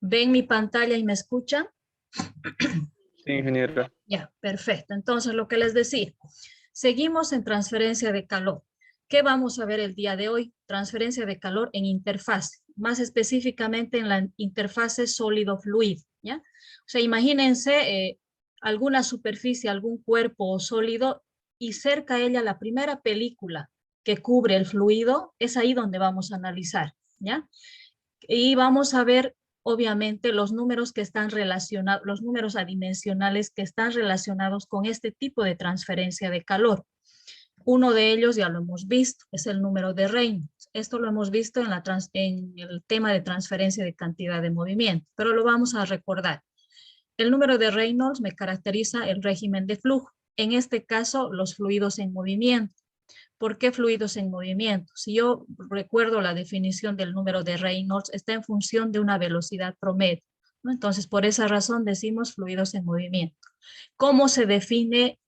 ¿Ven mi pantalla y me escuchan? Sí, ingeniera. Ya, perfecto. Entonces, lo que les decía, seguimos en transferencia de calor. ¿Qué vamos a ver el día de hoy? Transferencia de calor en interfase, más específicamente en la interfase sólido-fluido, ¿ya? O sea, imagínense alguna superficie, algún cuerpo sólido y cerca a ella la primera película que cubre el fluido, es ahí donde vamos a analizar, ¿ya? Y vamos a ver, obviamente, los números que están relacionados, los números adimensionales que están relacionados con este tipo de transferencia de calor. Uno de ellos ya lo hemos visto, es el número de Reynolds. Esto lo hemos visto en el tema de transferencia de cantidad de movimiento, pero lo vamos a recordar. El número de Reynolds me caracteriza el régimen de flujo. En este caso, los fluidos en movimiento. ¿Por qué fluidos en movimiento? Si yo recuerdo la definición del número de Reynolds, está en función de una velocidad promedio, ¿no? Entonces, por esa razón decimos fluidos en movimiento. ¿Cómo se define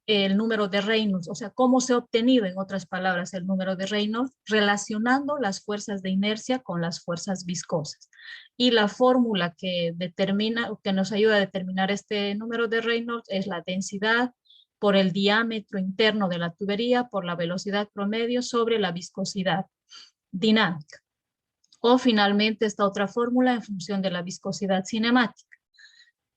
el número de Reynolds? O sea, ¿cómo se ha obtenido, en otras palabras, el número de Reynolds? Relacionando las fuerzas de inercia con las fuerzas viscosas. Y la fórmula que determina, que nos ayuda a determinar este número de Reynolds es la densidad por el diámetro interno de la tubería por la velocidad promedio sobre la viscosidad dinámica. O finalmente esta otra fórmula en función de la viscosidad cinemática.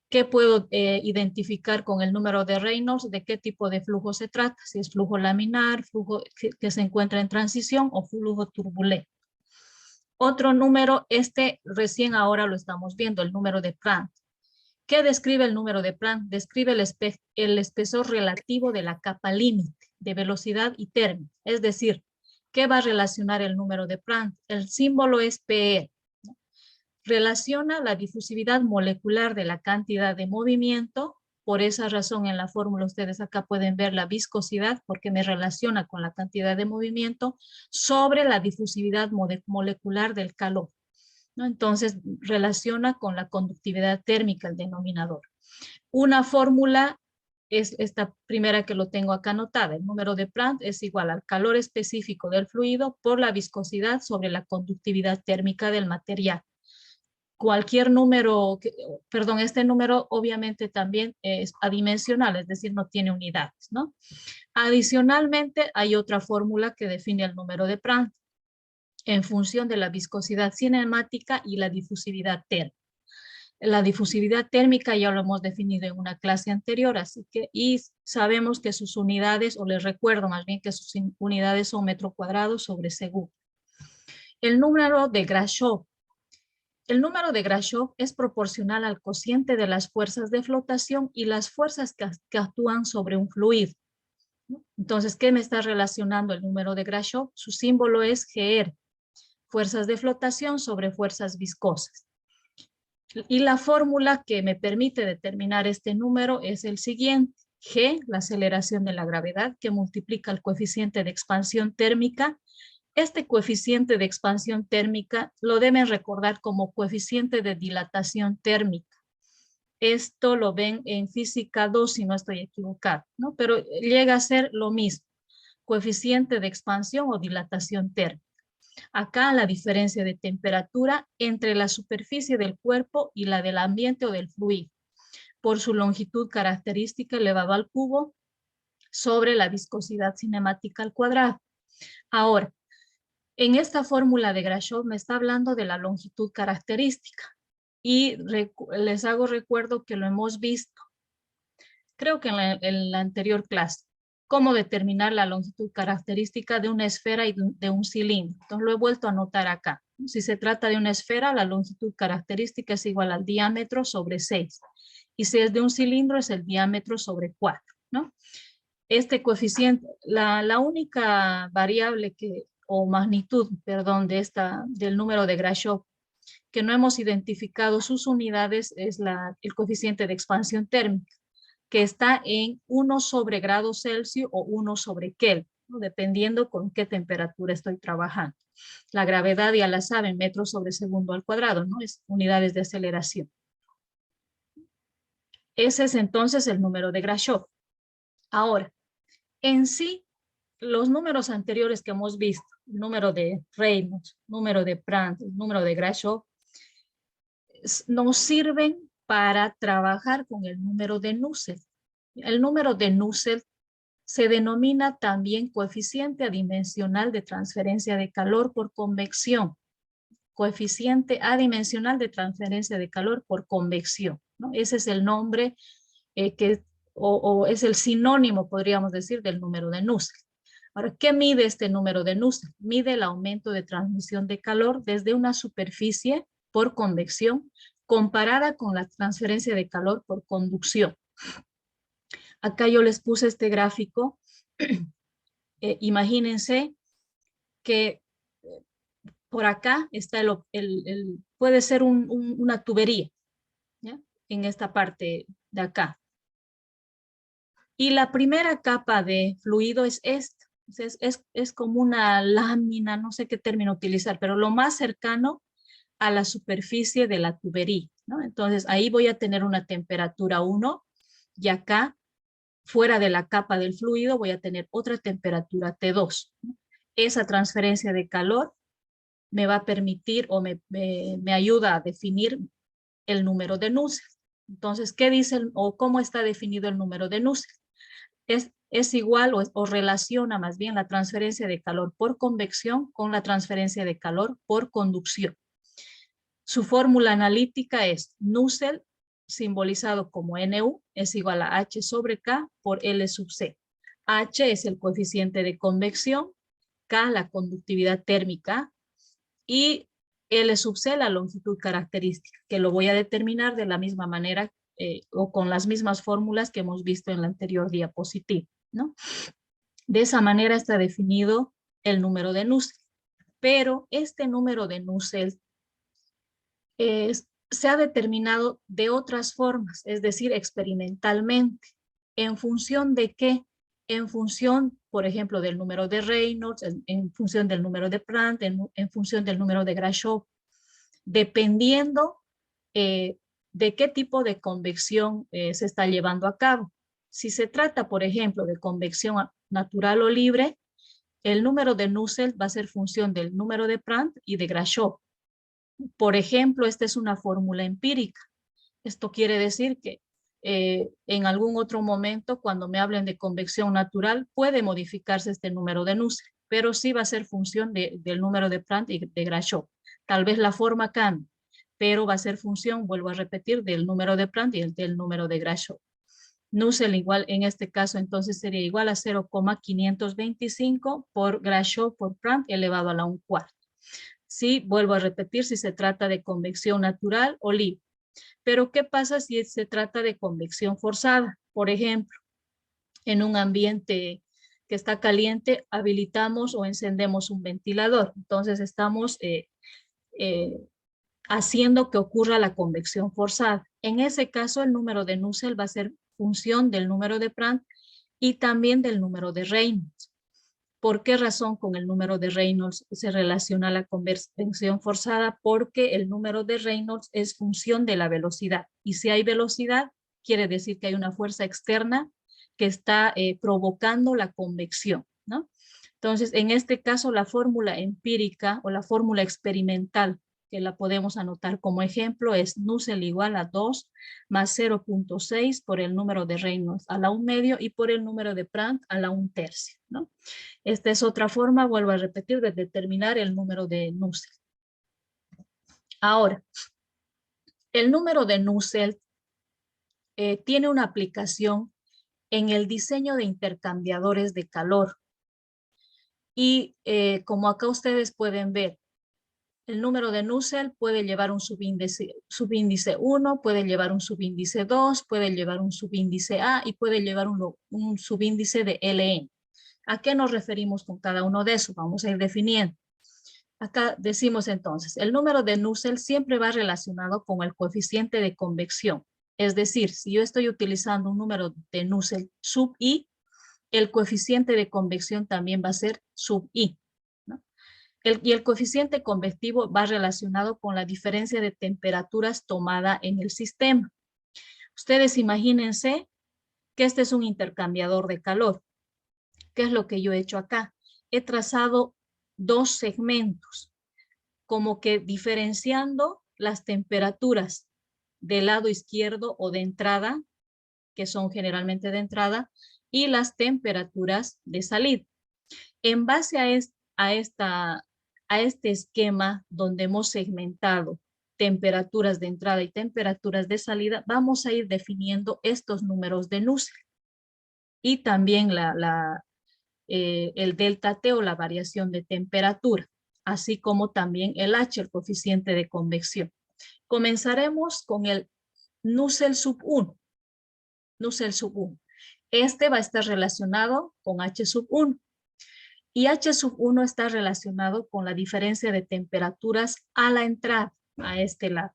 ¿Qué puedo identificar con el número de Reynolds? ¿De qué tipo de flujo se trata? Si es flujo laminar, flujo que se encuentra en transición o flujo turbulento. Otro número, este recién ahora lo estamos viendo, el número de Planck. ¿Qué describe el número de Planck? Describe el espesor relativo de la capa límite de velocidad y término. Es decir, ¿qué va a relacionar el número de Planck? El símbolo es PR. Relaciona la difusividad molecular de la cantidad de movimiento. Por esa razón, en la fórmula ustedes acá pueden ver la viscosidad porque me relaciona con la cantidad de movimiento sobre la difusividad molecular del calor, ¿no? Entonces, relaciona con la conductividad térmica el denominador. Una fórmula es esta primera que lo tengo acá anotada. El número de Planck es igual al calor específico del fluido por la viscosidad sobre la conductividad térmica del material. Cualquier número, perdón, este número obviamente también es adimensional, es decir, no tiene unidades, ¿no? Adicionalmente, hay otra fórmula que define el número de Planck en función de la viscosidad cinemática y la difusividad térmica. La difusividad térmica ya lo hemos definido en una clase anterior, así que, y sabemos que sus unidades, o les recuerdo más bien que sus unidades son metro cuadrado sobre segundo. El número de Grashof. El número de Grashof es proporcional al cociente de las fuerzas de flotación y las fuerzas que actúan sobre un fluido. Entonces, ¿qué me está relacionando el número de Grashof? Su símbolo es GR, fuerzas de flotación sobre fuerzas viscosas. Y la fórmula que me permite determinar este número es el siguiente. G, la aceleración de la gravedad, que multiplica el coeficiente de expansión térmica. Este coeficiente de expansión térmica lo deben recordar como coeficiente de dilatación térmica. Esto lo ven en física 2 si no estoy equivocado, ¿no? Pero llega a ser lo mismo, coeficiente de expansión o dilatación térmica. Acá la diferencia de temperatura entre la superficie del cuerpo y la del ambiente o del fluido, por su longitud característica elevada al cubo sobre la viscosidad cinemática al cuadrado. Ahora, en esta fórmula de Grashof me está hablando de la longitud característica y les hago recuerdo que lo hemos visto, creo que en la anterior clase, cómo determinar la longitud característica de una esfera y de un cilindro. Entonces lo he vuelto a anotar acá. Si se trata de una esfera, la longitud característica es igual al diámetro sobre 6. Y si es de un cilindro, es el diámetro sobre 4, ¿no? Este coeficiente, la única variable o magnitud, perdón, del número de Grashof que no hemos identificado sus unidades es el coeficiente de expansión térmica, que está en 1 sobre grado Celsius o 1 sobre Kelvin, ¿no? Dependiendo con qué temperatura estoy trabajando. La gravedad ya la saben, metros sobre segundo al cuadrado, ¿no? Es unidades de aceleración. Ese es entonces el número de Grashof. Ahora, en sí, los números anteriores que hemos visto, el número de Reynolds, número de Planck, el número de Grashof, nos sirven para trabajar con el número de Nusselt. El número de Nusselt se denomina también coeficiente adimensional de transferencia de calor por convección. Coeficiente adimensional de transferencia de calor por convección, ¿no? Ese es el nombre o es el sinónimo, podríamos decir, del número de Nusselt. Ahora, ¿qué mide este número de Nusselt? Mide el aumento de transmisión de calor desde una superficie por convección comparada con la transferencia de calor por conducción. Acá yo les puse este gráfico. Imagínense que por acá está puede ser una tubería, ¿ya? En esta parte de acá. Y la primera capa de fluido es esta. Es como una lámina, no sé qué término utilizar, pero lo más cercano a la superficie de la tubería, ¿no? Entonces ahí voy a tener una temperatura 1 y acá, fuera de la capa del fluido, voy a tener otra temperatura T2, ¿no? Esa transferencia de calor me va a permitir o me ayuda a definir el número de Nusselt. Entonces, ¿qué dice o cómo está definido el número de Nusselt? Es igual o relaciona más bien la transferencia de calor por convección con la transferencia de calor por conducción. Su fórmula analítica es Nusselt, simbolizado como NU, es igual a H sobre K por L sub C. H es el coeficiente de convección, K la conductividad térmica y L sub C la longitud característica, que lo voy a determinar de la misma manera o con las mismas fórmulas que hemos visto en la anterior diapositiva, ¿no? De esa manera está definido el número de Nusselt. Pero este número de Nusselt se ha determinado de otras formas, es decir, experimentalmente. ¿En función de qué? En función, por ejemplo, del número de Reynolds, en función del número de Prandtl, en función del número de Grashof, dependiendo de qué tipo de convección se está llevando a cabo. Si se trata, por ejemplo, de convección natural o libre, el número de Nusselt va a ser función del número de Prandtl y de Grashof. Por ejemplo, esta es una fórmula empírica. Esto quiere decir que en algún otro momento, cuando me hablen de convección natural, puede modificarse este número de Nusselt, pero sí va a ser función del número de Prandtl y de Grashof. Tal vez la forma cambie, pero va a ser función, vuelvo a repetir, del número de Prandtl y del número de Grashof. Nusselt igual, en este caso, entonces sería igual a 0,525 por Grashof por Prandtl elevado a la 1/4. Sí, vuelvo a repetir, si se trata de convección natural o libre. Pero ¿qué pasa si se trata de convección forzada? Por ejemplo, en un ambiente que está caliente, habilitamos o encendemos un ventilador. Entonces estamos haciendo que ocurra la convección forzada. En ese caso, el número de Nusselt va a ser función del número de Prandtl y también del número de Reynolds. ¿Por qué razón con el número de Reynolds se relaciona la convección forzada? Porque el número de Reynolds es función de la velocidad. Y si hay velocidad, quiere decir que hay una fuerza externa que está provocando la convección, ¿no? Entonces, en este caso, la fórmula empírica o la fórmula experimental, que la podemos anotar como ejemplo, es Nusselt igual a 2 más 0.6 por el número de Reynolds a la 1/2 y por el número de Prandtl a la 1/3, ¿no? Esta es otra forma, vuelvo a repetir, de determinar el número de Nusselt. Ahora, el número de Nusselt tiene una aplicación en el diseño de intercambiadores de calor. Y como acá ustedes pueden ver, el número de Nusselt puede llevar un subíndice 1, puede llevar un subíndice 2, puede llevar un subíndice A y puede llevar un subíndice de LN. ¿A qué nos referimos con cada uno de esos? Vamos a ir definiendo. Acá decimos entonces, el número de Nusselt siempre va relacionado con el coeficiente de convección. Es decir, si yo estoy utilizando un número de Nusselt sub I, el coeficiente de convección también va a ser sub I, ¿no? Y el coeficiente convectivo va relacionado con la diferencia de temperaturas tomada en el sistema. Ustedes imagínense que este es un intercambiador de calor. ¿Qué es lo que yo he hecho acá? He trazado dos segmentos, como que diferenciando las temperaturas del lado izquierdo o de entrada, que son generalmente de entrada, y las temperaturas de salida. En base a este esquema donde hemos segmentado temperaturas de entrada y temperaturas de salida, vamos a ir definiendo estos números de Nusselt y también el delta T o la variación de temperatura, así como también el H, el coeficiente de convección. Comenzaremos con el Nusselt sub 1. Nusselt sub 1. Este va a estar relacionado con H sub 1. Y H sub 1 está relacionado con la diferencia de temperaturas a la entrada, a este lado.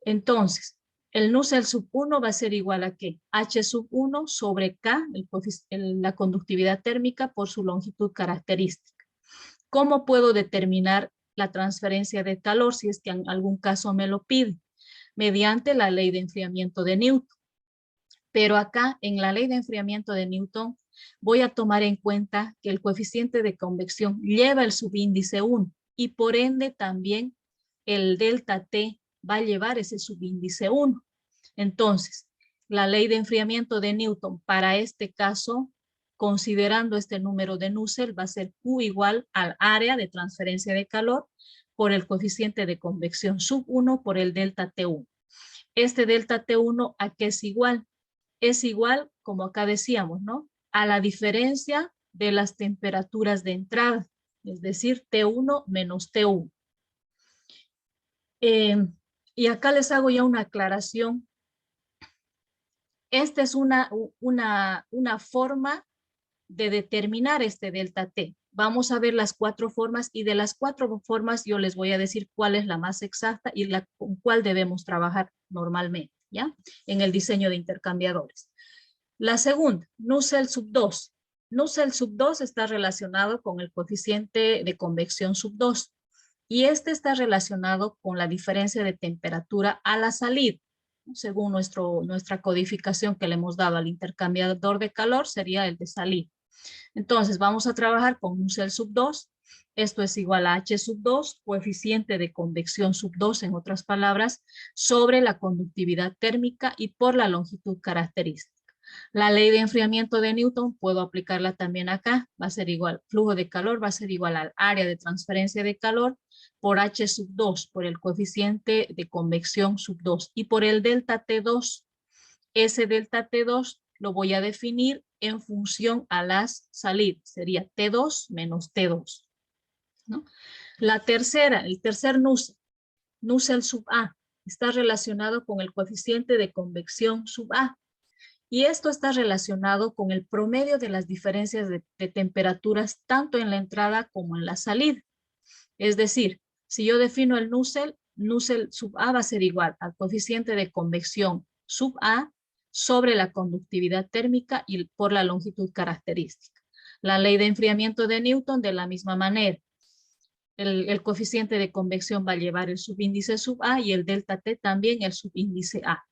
Entonces, el Nusselt sub 1 va a ser igual a ¿qué? H sub 1 sobre K, la conductividad térmica por su longitud característica. ¿Cómo puedo determinar la transferencia de calor si es que en algún caso me lo pide? Mediante la ley de enfriamiento de Newton. Pero acá, en la ley de enfriamiento de Newton, voy a tomar en cuenta que el coeficiente de convección lleva el subíndice 1 y por ende también el delta T va a llevar ese subíndice 1. Entonces, la ley de enfriamiento de Newton para este caso, considerando este número de Nusselt, va a ser Q igual al área de transferencia de calor por el coeficiente de convección sub 1 por el delta T1. Este delta T1, ¿a qué es igual? Es igual, como acá decíamos, ¿no? A la diferencia de las temperaturas de entrada, es decir, T1 menos T1. Y acá les hago ya una aclaración. Esta es una forma de determinar este delta T. Vamos a ver las 4 formas y de las 4 formas yo les voy a decir cuál es la más exacta y con cuál debemos trabajar normalmente, ¿ya? En el diseño de intercambiadores. La segunda, Nusselt sub 2. Nusselt sub 2 está relacionado con el coeficiente de convección sub 2 y este está relacionado con la diferencia de temperatura a la salida. Según nuestra codificación que le hemos dado al intercambiador de calor, sería el de salida. Entonces, vamos a trabajar con Nusselt sub 2. Esto es igual a H sub 2, coeficiente de convección sub 2, en otras palabras, sobre la conductividad térmica y por la longitud característica. La ley de enfriamiento de Newton puedo aplicarla también acá. Va a ser igual, flujo de calor va a ser igual al área de transferencia de calor por H sub 2, por el coeficiente de convección sub 2 y por el delta T2. Ese delta T2 lo voy a definir en función a las salidas. Sería T2 menos T2, ¿no? La tercera, el tercer Nusselt, Nusselt sub A, está relacionado con el coeficiente de convección sub A. Y esto está relacionado con el promedio de las diferencias de temperaturas tanto en la entrada como en la salida. Es decir, si yo defino el Nusselt, Nusselt sub A va a ser igual al coeficiente de convección sub A sobre la conductividad térmica y por la longitud característica. La ley de enfriamiento de Newton de la misma manera. El coeficiente de convección va a llevar el subíndice sub A y el delta T también el subíndice A.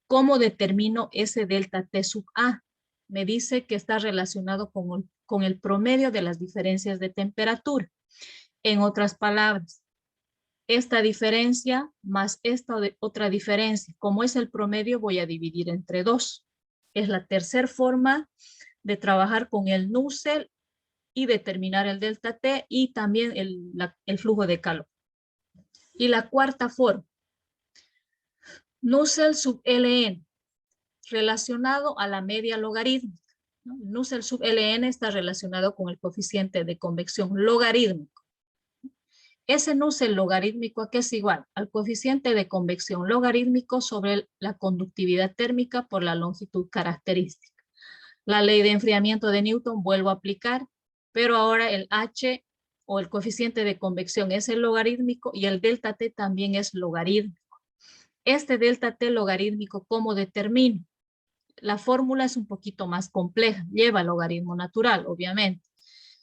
¿Cómo determino ese delta T sub A? Me dice que está relacionado con el promedio de las diferencias de temperatura. En otras palabras, esta diferencia más esta otra diferencia, como es el promedio, voy a dividir entre 2. Es la tercera forma de trabajar con el Nusselt y determinar el delta T y también el flujo de calor. Y la cuarta forma, Nusselt sub Ln, relacionado a la media logarítmica, ¿no? Nusselt sub Ln está relacionado con el coeficiente de convección logarítmico. Ese Nusselt logarítmico, ¿a qué es igual? Al coeficiente de convección logarítmico sobre la conductividad térmica por la longitud característica. La ley de enfriamiento de Newton vuelvo a aplicar, pero ahora el H o el coeficiente de convección es el logarítmico y el delta T también es logarítmico. Este delta T logarítmico, ¿cómo determino? La fórmula es un poquito más compleja, lleva logaritmo natural, obviamente.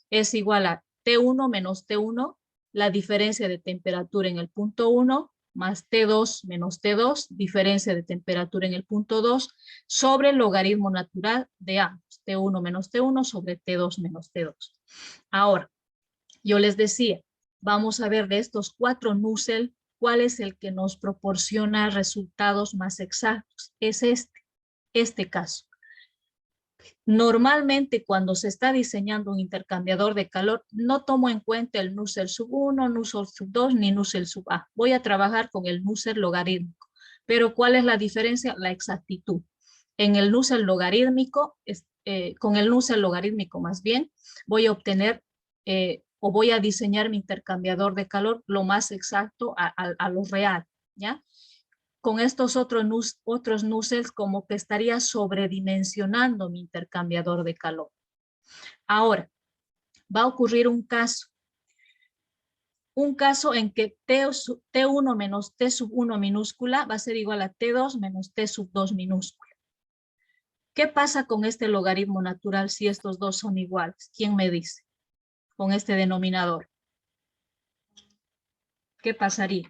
Es igual a T1 menos T1, la diferencia de temperatura en el punto 1, más T2 menos T2, diferencia de temperatura en el punto 2, sobre el logaritmo natural de ambos, T1 menos T1 sobre T2 menos T2. Ahora, yo les decía, vamos a ver de estos 4 Nusselt, ¿cuál es el que nos proporciona resultados más exactos? Es este caso. Normalmente cuando se está diseñando un intercambiador de calor, no tomo en cuenta el Nusselt sub 1, Nusselt sub 2, ni Nusselt sub A. Voy a trabajar con el Nusselt logarítmico. Pero ¿cuál es la diferencia? La exactitud. En el Nusselt logarítmico, con el Nusselt logarítmico más bien, voy a obtener o voy a diseñar mi intercambiador de calor lo más exacto a lo real, ¿ya? Con estos otros Nusselts como que estaría sobredimensionando mi intercambiador de calor. Ahora, va a ocurrir un caso en que T1 menos T sub 1 minúscula va a ser igual a T2 menos T sub 2 minúscula. ¿Qué pasa con este logaritmo natural si estos dos son iguales? ¿Quién me dice? Con este denominador. ¿Qué pasaría?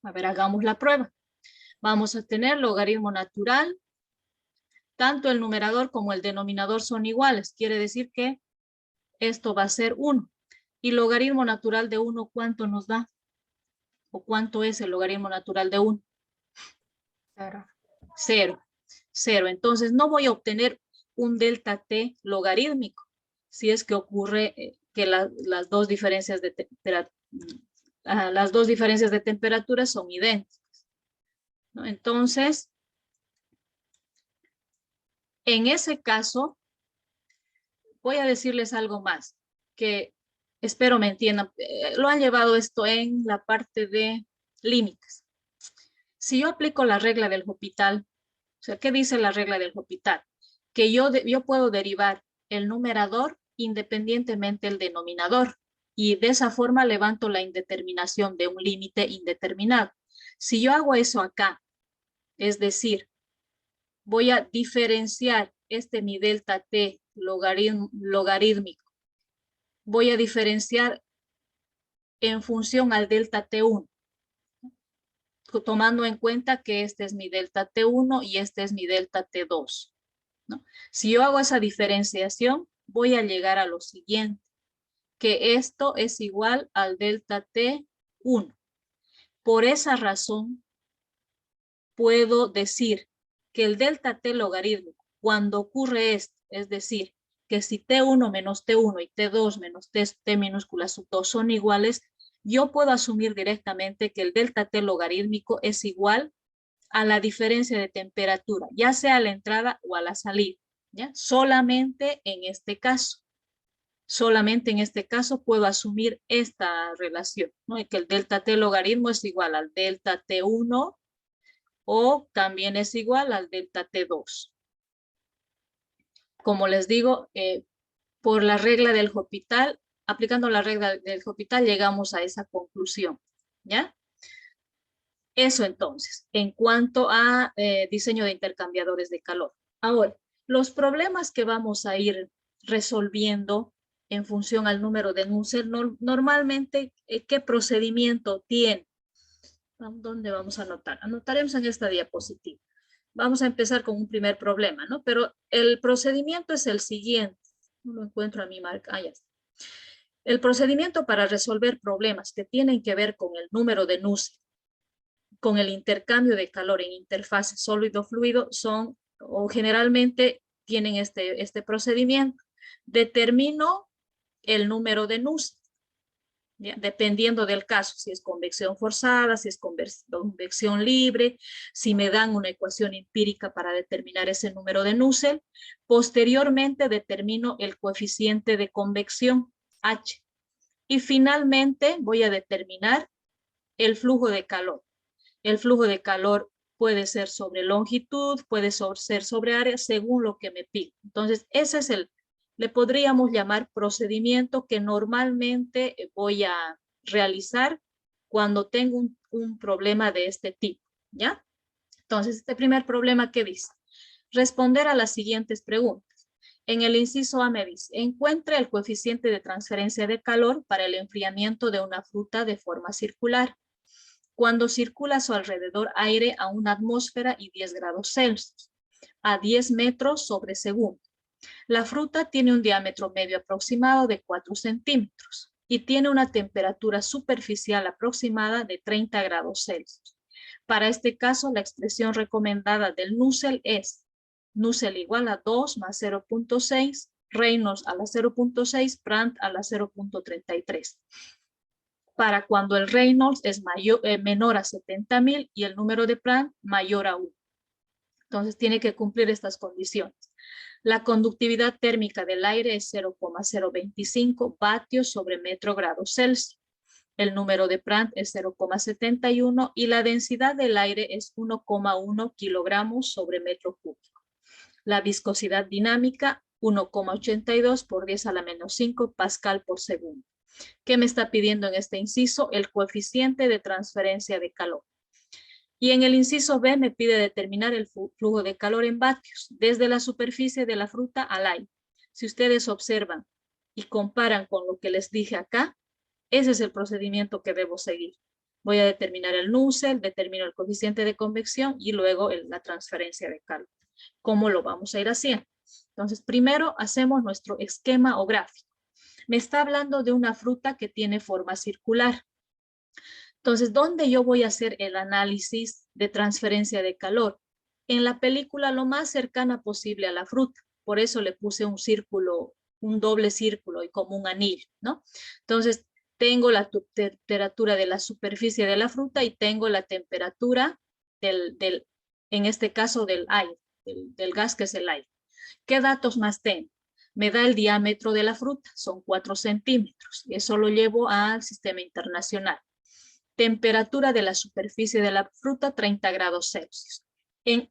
A ver, hagamos la prueba. Vamos a tener logaritmo natural. Tanto el numerador como el denominador son iguales. Quiere decir que esto va a ser 1. ¿Y logaritmo natural de 1 cuánto nos da? ¿O cuánto es el logaritmo natural de 1? 0. 0. 0. Entonces no voy a obtener un delta t logarítmico si es que ocurre que las dos diferencias de temperatura son idénticas, ¿no? Entonces, en ese caso, voy a decirles algo más, que espero me entiendan. Lo han llevado esto en la parte de límites. Si yo aplico la regla del L'Hopital, o sea, ¿qué dice la regla del L'Hopital? Que yo puedo derivar el numerador independientemente del denominador, y de esa forma levanto la indeterminación de un límite indeterminado. Si yo hago eso acá, es decir, voy a diferenciar mi delta t logarítmico. Voy a diferenciar en función al delta T1, tomando en cuenta que este es mi delta T1 y este es mi delta T2, ¿no? Si yo hago esa diferenciación, voy a llegar a lo siguiente, que esto es igual al delta T1. Por esa razón, puedo decir que el delta T logarítmico, cuando ocurre esto, es decir, que si T1 menos T1 y T2 menos T minúscula sub 2 son iguales, yo puedo asumir directamente que el delta T logarítmico es igual a la diferencia de temperatura, ya sea a la entrada o a la salida, ¿ya? Solamente en este caso puedo asumir esta relación, ¿no? Y que el delta T logaritmo es igual al delta T1 o también es igual al delta T2. Como les digo, por la regla del L'Hopital, aplicando la regla del L'Hopital, llegamos a esa conclusión, ¿ya? Eso entonces, en cuanto a diseño de intercambiadores de calor. Ahora, los problemas que vamos a ir resolviendo en función al número de Nusselt, normalmente, ¿qué procedimiento tiene? ¿Dónde vamos a anotar? Anotaremos en esta diapositiva. Vamos a empezar con un primer problema, ¿no? Pero el procedimiento es el siguiente. No lo encuentro a mi marca. Ah, ya está. El procedimiento para resolver problemas que tienen que ver con el número de Nusselt, con el intercambio de calor en interfase sólido-fluido, son, o generalmente tienen este procedimiento. Determino el número de Nusselt, ¿ya? Dependiendo del caso, si es convección forzada, si es convección libre, si me dan una ecuación empírica para determinar ese número de Nusselt. Posteriormente determino el coeficiente de convección, H. Y finalmente voy a determinar el flujo de calor. El flujo de calor puede ser sobre longitud, puede ser sobre área, según lo que me pide. Entonces, ese es le podríamos llamar procedimiento que normalmente voy a realizar cuando tengo un problema de este tipo, ¿ya? Entonces, este primer problema, ¿qué dice? Responder a las siguientes preguntas. En el inciso A me dice, encuentre el coeficiente de transferencia de calor para el enfriamiento de una fruta de forma circular, cuando circula a su alrededor aire a una atmósfera y 10 grados Celsius, a 10 metros sobre segundo. La fruta tiene un diámetro medio aproximado de 4 centímetros y tiene una temperatura superficial aproximada de 30 grados Celsius. Para este caso, la expresión recomendada del Nusselt es Nusselt igual a 2 más 0.6, Reynolds a la 0.6, Brandt a la 0.33. Para cuando el Reynolds es menor a 70.000 y el número de Brandt mayor a 1. Entonces tiene que cumplir estas condiciones. La conductividad térmica del aire es 0,025 vatios sobre metro grado Celsius. El número de Brandt es 0,71 y la densidad del aire es 1,1 kilogramos sobre metro cúbico. La viscosidad dinámica 1,82 por 10 a la menos 5 pascal por segundo. ¿Qué me está pidiendo en este inciso? El coeficiente de transferencia de calor. Y en el inciso B me pide determinar el flujo de calor en vatios desde la superficie de la fruta al aire. Si ustedes observan y comparan con lo que les dije acá, ese es el procedimiento que debo seguir. Voy a determinar el Nusselt, determino el coeficiente de convección y luego la transferencia de calor. ¿Cómo lo vamos a ir haciendo? Entonces, primero hacemos nuestro esquema o gráfico. Me está hablando de una fruta que tiene forma circular. Entonces, ¿dónde yo voy a hacer el análisis de transferencia de calor? En la película lo más cercana posible a la fruta. Por eso le puse un círculo, un doble círculo y como un anillo, ¿no? Entonces, tengo la temperatura de la superficie de la fruta y tengo la temperatura en este caso del aire, del gas que es el aire. ¿Qué datos más tengo? Me da el diámetro de la fruta, son 4 centímetros. Eso lo llevo al sistema internacional. Temperatura de la superficie de la fruta, 30 grados Celsius.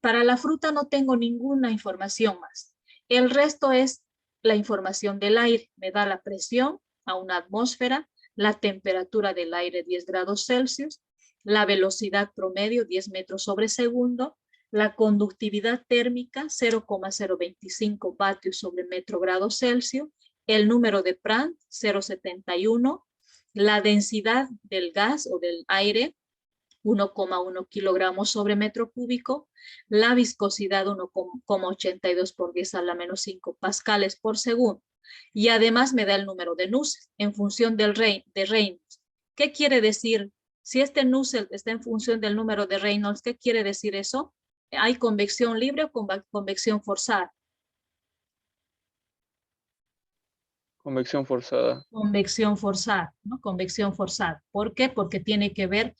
Para la fruta no tengo ninguna información más. El resto es la información del aire. Me da la presión a una atmósfera, la temperatura del aire 10 grados Celsius, la velocidad promedio 10 metros sobre segundo, la conductividad térmica 0,025 vatios sobre metro grado Celsius, el número de Brandt 0,71, la densidad del gas o del aire 1,1 kilogramos sobre metro cúbico, la viscosidad 1,82 por 10 a la menos 5 pascales por segundo. Y además me da el número de Nusselt en función de Reynolds. ¿Qué quiere decir? Si este Nusselt está en función del número de Reynolds, ¿qué quiere decir eso? ¿Hay convección libre o convección forzada? Convección forzada. Convección forzada, ¿no? Convección forzada. ¿Por qué? Porque tiene que ver,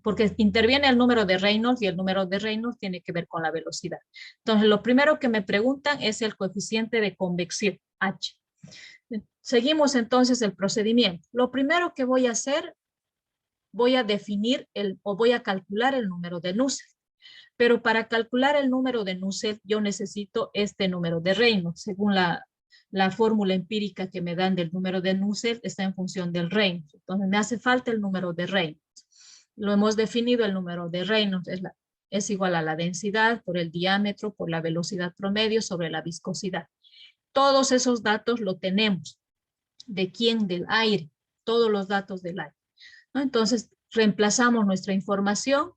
porque interviene el número de Reynolds y el número de Reynolds tiene que ver con la velocidad. Entonces, lo primero que me preguntan es el coeficiente de convección, H. Seguimos entonces el procedimiento. Lo primero que voy a hacer, voy a definir voy a calcular el número de Nusselt. Pero para calcular el número de Nusselt, yo necesito este número de Reynolds. Según la fórmula empírica que me dan del número de Nusselt, está en función del Reynolds. Entonces, me hace falta el número de Reynolds. Lo hemos definido, el número de Reynolds es igual a la densidad por el diámetro, por la velocidad promedio sobre la viscosidad. Todos esos datos lo tenemos. ¿De quién? Del aire. Todos los datos del aire, ¿no? Entonces, reemplazamos nuestra información.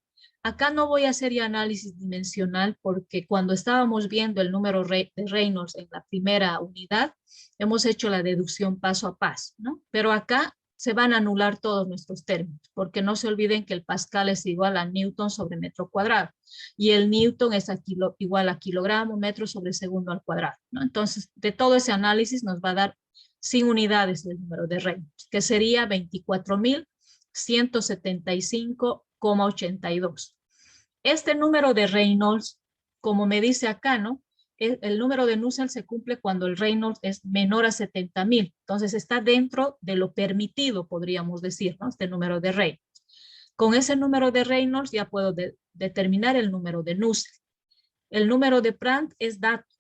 Acá no voy a hacer ya análisis dimensional porque cuando estábamos viendo el número de Reynolds en la primera unidad, hemos hecho la deducción paso a paso, ¿no? Pero acá se van a anular todos nuestros términos, porque no se olviden que el Pascal es igual a Newton sobre metro cuadrado y el Newton es igual a kilogramo, metro sobre segundo al cuadrado, ¿no? Entonces, de todo ese análisis nos va a dar 100 unidades del número de Reynolds, que sería 24.175,82. Este número de Reynolds, como me dice acá, ¿no? El número de Nusselt se cumple cuando el Reynolds es menor a 70.000. Entonces está dentro de lo permitido, podríamos decir, ¿no? Este número de Reynolds. Con ese número de Reynolds ya puedo determinar el número de Nusselt. El número de Brandt es dato.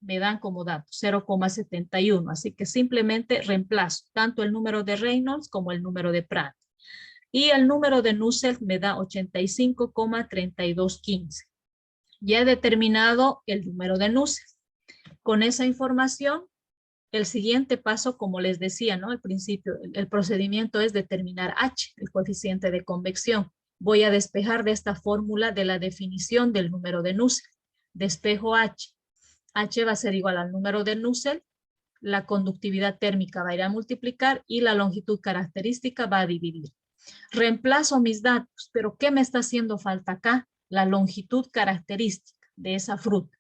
Me dan como dato 0,71. Así que simplemente reemplazo tanto el número de Reynolds como el número de Brandt. Y el número de Nusselt me da 85,3215. Ya he determinado el número de Nusselt. Con esa información, el siguiente paso, como les decía, ¿no? Al principio, el procedimiento es determinar H, el coeficiente de convección. Voy a despejar de esta fórmula de la definición del número de Nusselt. Despejo H. H va a ser igual al número de Nusselt, la conductividad térmica va a ir a multiplicar y la longitud característica va a dividir. Reemplazo mis datos, pero ¿qué me está haciendo falta acá? La longitud característica de esa fruta.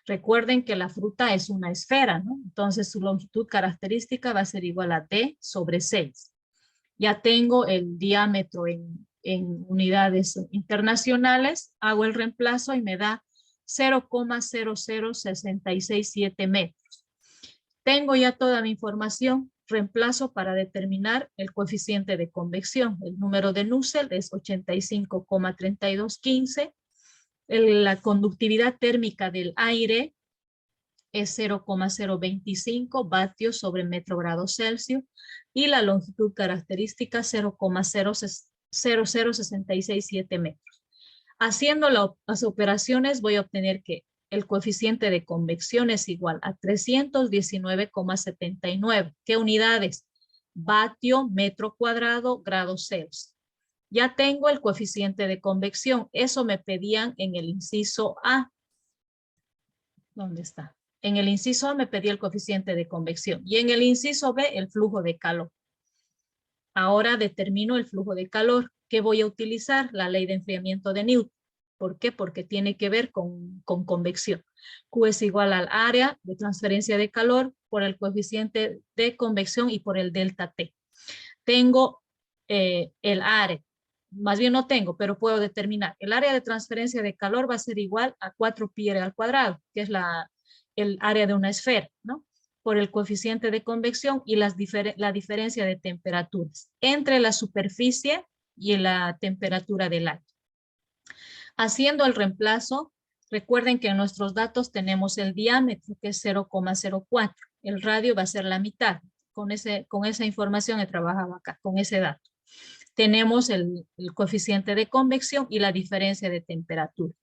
Recuerden que la fruta es una esfera, ¿no? Entonces su longitud característica va a ser igual a D sobre 6. Ya tengo el diámetro en unidades internacionales, hago el reemplazo y me da 0,00667 metros. Tengo ya toda mi información, reemplazo para determinar el coeficiente de convección. El número de Nusselt es 85,3215. La conductividad térmica del aire es 0,025 vatios sobre metro grado Celsius y la longitud característica 0,00667 metros. Haciendo las operaciones voy a obtener que el coeficiente de convección es igual a 319,79. ¿Qué unidades? Vatio, metro cuadrado, grado Celsius. Ya tengo el coeficiente de convección. Eso me pedían en el inciso A. ¿Dónde está? En el inciso A me pedía el coeficiente de convección y en el inciso B el flujo de calor. Ahora determino el flujo de calor. ¿Qué voy a utilizar? La ley de enfriamiento de Newton. ¿Por qué? Porque tiene que ver con convección. Q es igual al área de transferencia de calor por el coeficiente de convección y por el delta T. Tengo el área. Más bien no tengo, pero puedo determinar. El área de transferencia de calor va a ser igual a 4πr al cuadrado, que es el área de una esfera, ¿no? Por el coeficiente de convección y la diferencia de temperaturas entre la superficie y la temperatura del aire. Haciendo el reemplazo, recuerden que en nuestros datos tenemos el diámetro, que es 0,04. El radio va a ser la mitad. Con esa información he trabajado acá, con ese dato. Tenemos el coeficiente de convección y la diferencia de temperatura.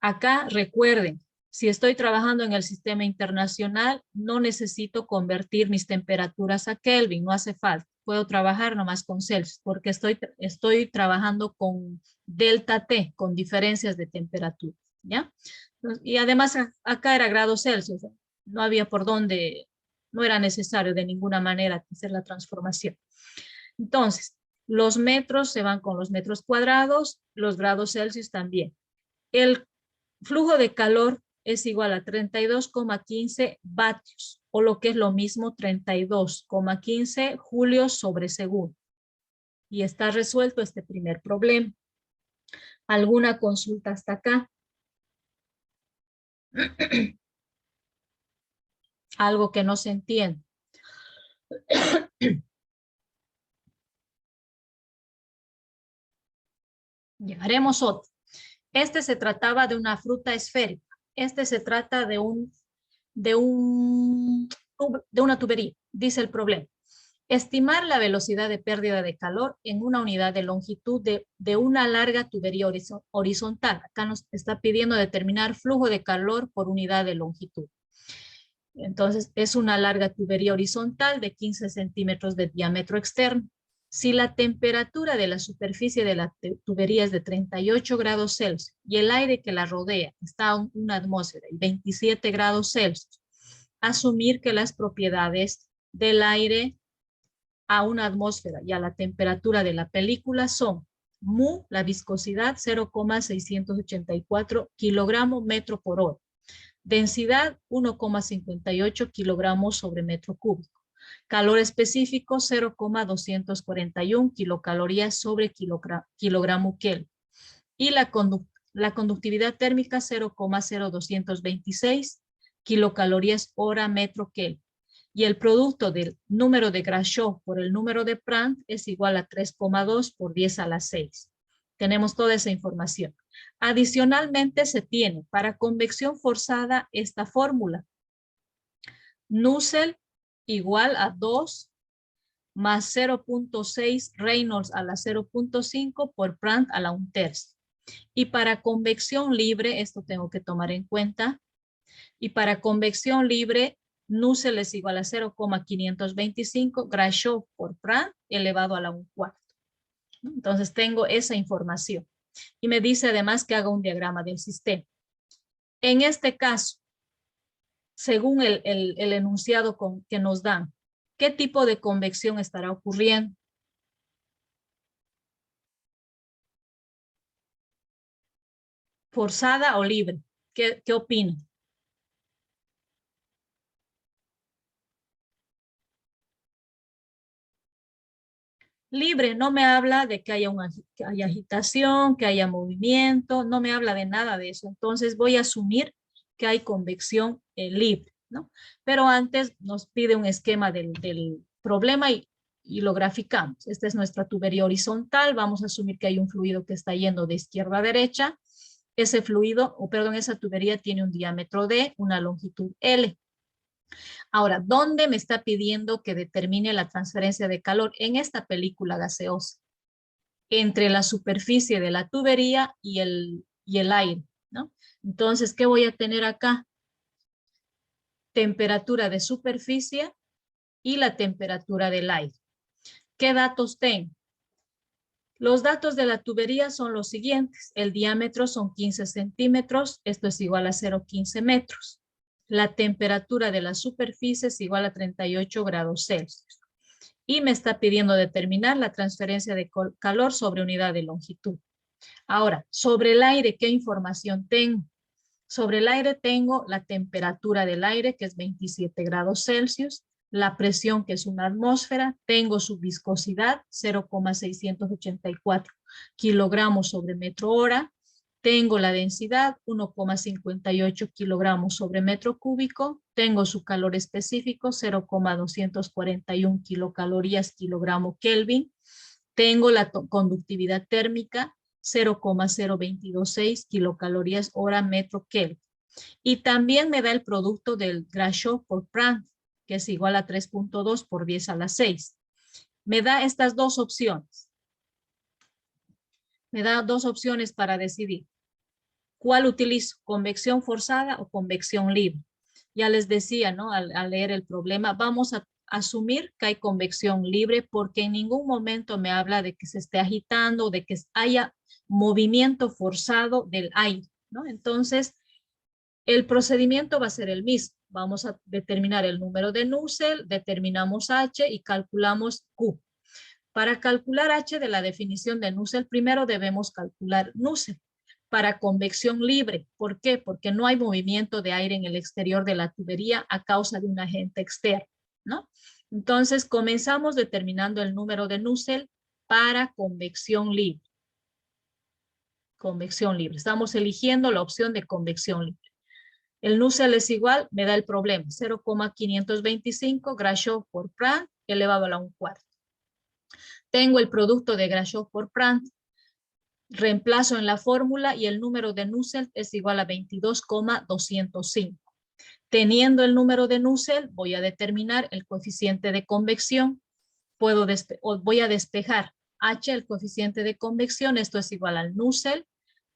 Acá recuerden, si estoy trabajando en el sistema internacional, no necesito convertir mis temperaturas a Kelvin, no hace falta. Puedo trabajar nomás con Celsius porque estoy trabajando con delta T, con diferencias de temperatura, ¿ya? Y además acá era grados Celsius, no había por dónde, no era necesario de ninguna manera hacer la transformación. Entonces, los metros se van con los metros cuadrados, los grados Celsius también. El flujo de calor es igual a 32,15 vatios, o lo que es lo mismo 32,15 julios sobre segundo. Y está resuelto este primer problema. ¿Alguna consulta hasta acá? Algo que no se entiende. Llevaremos otro. Este se trataba de una fruta esférica. Este se trata de una tubería, dice el problema. Estimar la velocidad de pérdida de calor en una unidad de longitud de una larga tubería horizontal. Acá nos está pidiendo determinar flujo de calor por unidad de longitud. Entonces, es una larga tubería horizontal de 15 centímetros de diámetro externo. Si la temperatura de la superficie de la tubería es de 38 grados Celsius y el aire que la rodea está a una atmósfera y 27 grados Celsius, asumir que las propiedades del aire a una atmósfera y a la temperatura de la película son mu, la viscosidad, 0,684 kilogramos metro por hora. Densidad, 1,58 kilogramos sobre metro cúbico. Calor específico, 0,241 kilocalorías sobre kilogramo Kelvin. Y la conductividad térmica, 0,0226 kilocalorías hora metro Kelvin. Y el producto del número de Grashow por el número de Prandtl es igual a 3,2 por 10 a la 6. Tenemos toda esa información. Adicionalmente se tiene para convección forzada esta fórmula. Nusselt igual a 2 más 0,6 Reynolds a la 0,5 por Prandtl a la 1/3. Y para convección libre, esto tengo que tomar en cuenta, y para convección libre, Nusselt es igual a 0,525 Grashow por Prandtl elevado a la 1/4. Entonces tengo esa información. Y me dice además que haga un diagrama del sistema. En este caso, según el enunciado que nos dan, ¿qué tipo de convección estará ocurriendo? ¿Forzada o libre? ¿Qué opinan? Libre no me habla de que haya agitación, que haya movimiento, no me habla de nada de eso. Entonces voy a asumir que hay convección libre, ¿no? Pero antes nos pide un esquema del problema y lo graficamos. Esta es nuestra tubería horizontal. Vamos a asumir que hay un fluido que está yendo de izquierda a derecha. Ese fluido, o perdón, esa tubería tiene un diámetro D, una longitud L. Ahora, ¿dónde me está pidiendo que determine la transferencia de calor? En esta película gaseosa, entre la superficie de la tubería y el aire, ¿no? Entonces, ¿qué voy a tener acá? Temperatura de superficie y la temperatura del aire. ¿Qué datos tengo? Los datos de la tubería son los siguientes. El diámetro son 15 centímetros, esto es igual a 0,15 metros. La temperatura de la superficie es igual a 38 grados Celsius. Y me está pidiendo determinar la transferencia de calor sobre unidad de longitud. Ahora, sobre el aire, ¿qué información tengo? Sobre el aire tengo la temperatura del aire, que es 27 grados Celsius, la presión, que es una atmósfera, tengo su viscosidad, 0,684 kilogramos sobre metro hora, tengo la densidad, 1,58 kilogramos sobre metro cúbico, tengo su calor específico, 0,241 kilocalorías kilogramo Kelvin, tengo la conductividad térmica, 0,0226 kilocalorías hora metro Kelvin. Y también me da el producto del Grashow por Prandtl, que es igual a 3.2 por 10 a la 6. Me da estas dos opciones. Me da dos opciones para decidir. ¿Cuál utilizo? ¿Convección forzada o convección libre? Ya les decía, ¿no? Al leer el problema, vamos a asumir que hay convección libre porque en ningún momento me habla de que se esté agitando, de que haya movimiento forzado del aire, ¿no? Entonces, el procedimiento va a ser el mismo. Vamos a determinar el número de Nusselt, determinamos H y calculamos Q. Para calcular H de la definición de Nusselt, primero debemos calcular Nusselt para convección libre. ¿Por qué? Porque no hay movimiento de aire en el exterior de la tubería a causa de un agente externo, ¿no? Entonces, comenzamos determinando el número de Nusselt para convección libre. Convección libre. Estamos eligiendo la opción de convección libre. El Nusselt es igual, me da el problema, 0,525 Grashow por Prandtl elevado a la 1/4. Tengo el producto de Grashow por Prandtl, reemplazo en la fórmula y el número de Nusselt es igual a 22,205. Teniendo el número de Nusselt, voy a determinar el coeficiente de convección. Voy a despejar H, el coeficiente de convección, esto es igual al Nusselt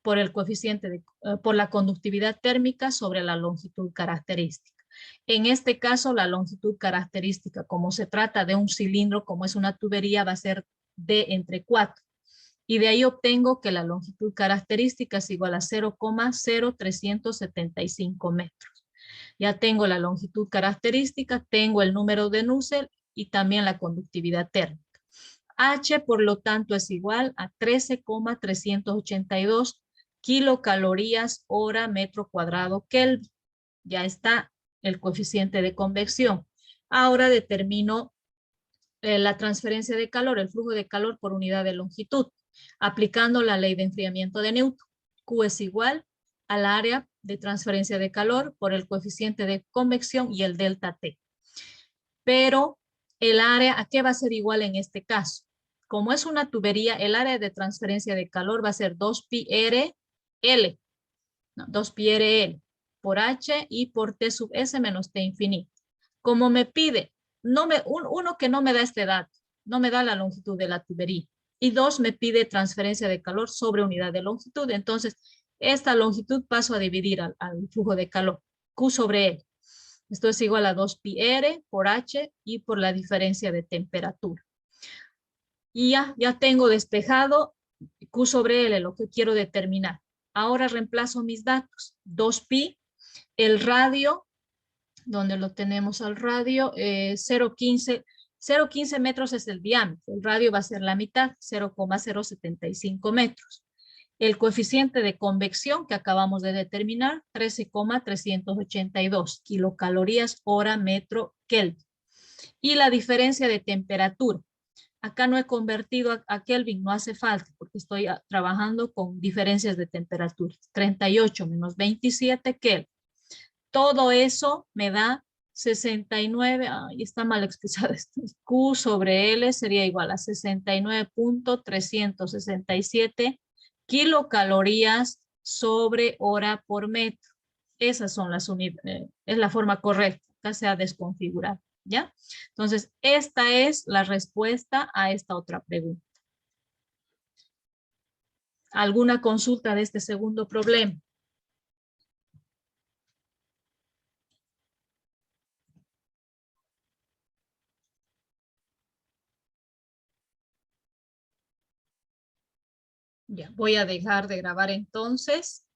por el coeficiente por la conductividad térmica sobre la longitud característica. En este caso, la longitud característica, como se trata de un cilindro, como es una tubería, va a ser D entre 4. Y de ahí obtengo que la longitud característica es igual a 0,0375 metros. Ya tengo la longitud característica, tengo el número de Nusselt y también la conductividad térmica. H, por lo tanto, es igual a 13,382 kilocalorías hora metro cuadrado Kelvin. Ya está el coeficiente de convección. Ahora determino la transferencia de calor, el flujo de calor por unidad de longitud, aplicando la ley de enfriamiento de Newton. Q es igual al área de transferencia de calor por el coeficiente de convección y el delta T. Pero el área, ¿a qué va a ser igual en este caso? Como es una tubería, el área de transferencia de calor va a ser 2πr L, no, 2πr L por H y por T sub S menos T infinito. Como me pide, uno que no me da este dato, no me da la longitud de la tubería. Y dos, me pide transferencia de calor sobre unidad de longitud. Entonces, esta longitud paso a dividir al flujo de calor, Q sobre L. Esto es igual a 2πr por H y por la diferencia de temperatura. Y ya tengo despejado Q sobre L, lo que quiero determinar. Ahora reemplazo mis datos. 2pi, el radio donde lo tenemos al radio, 0,15 metros es el diámetro, el radio va a ser la mitad, 0,075 metros. El coeficiente de convección que acabamos de determinar, 13,382 kilocalorías hora metro Kelvin. Y la diferencia de temperatura. Acá no he convertido a Kelvin, no hace falta porque estoy trabajando con diferencias de temperatura. 38 menos 27 Kelvin. Todo eso me da 69, ahí está mal expresado esto. Q sobre L sería igual a 69,367 kilocalorías sobre hora por metro. Esas son las unidades, es la forma correcta. Acá se ha desconfigurado, ¿ya? Entonces, esta es la respuesta a esta otra pregunta. ¿Alguna consulta de este segundo problema? Ya, voy a dejar de grabar entonces.